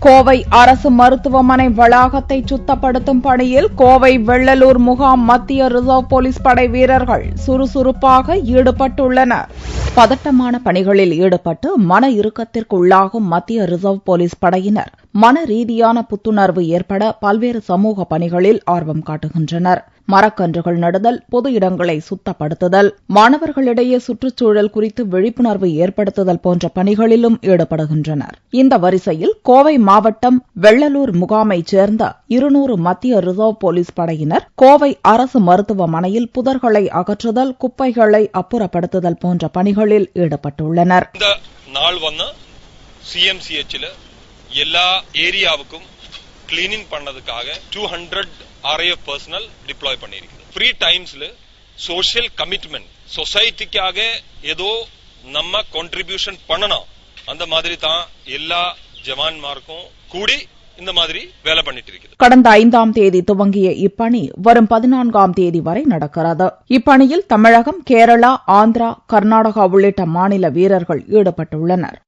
கோவை அரசு மருத்துவமனை வளாகத்தை சுத்தப்படுத்தும் பணியில் கோவை வெள்ளலூர் முகாம் மத்திய ரிசர்வ் போலீஸ் படை வீரர்கள் சுறுசுறுப்பாக ஈடுபட்டுள்ளனர். பதட்டமான பணிகளில் ஈடுபட்டு மன இறுக்கத்திற்கு உள்ளாகும் மத்திய ரிசர்வ் போலீஸ் படையினர் மன ரீதியான புத்துணர்வு ஏற்பட பல்வேறு சமூக பணிகளில் ஆர்வம் காட்டுகின்றனர். மரக்கன்றுகள் நடுதல், பொது இடங்களை சுத்தப்படுத்துதல், மாணவர்களிடையே சுற்றுச்சூழல் குறித்து விழிப்புணர்வு ஏற்படுத்துதல் போன்ற பணிகளிலும் ஈடுபடுகின்றனர். இந்த வரிசையில் கோவை மாவட்டம் வெள்ளலூர் முகாமைச் சேர்ந்த 200 மத்திய ரிசர்வ் போலீஸ் படையினர் கோவை அரசு மருத்துவமனையில் புதர்களை அகற்றுதல், குப்பைகளை அப்புறப்படுத்துதல் போன்ற பணிகளில் ஈடுபட்டுள்ளனர். எல்லா ஏரியாவுக்கும் கிளீனிங் பண்ணதுக்காக 200 RAF பர்சனல் டிப்ளாய் பண்ணிருக்கு. ஃப்ரீ டைம்ஸ்ல சோஷியல் கமிட்மெண்ட், சொசைட்டிக்காக ஏதோ நம்ம கான்ட்ரிபியூஷன் பண்ணணும், அந்த மாதிரி தான் எல்லா ஜவான்மாருக்கும் கூடி இந்த மாதிரி வேலை பண்ணிட்டு இருக்கு. கடந்த 5ஆம் தேதி துவங்கிய இப்பணி வரும் 14ஆம் தேதி வரை நடக்கிறது. இப்பணியில் தமிழகம், கேரளா, ஆந்திரா, கர்நாடகா உள்ளிட்ட மாநில வீரர்கள் ஈடுபட்டுள்ளனர்.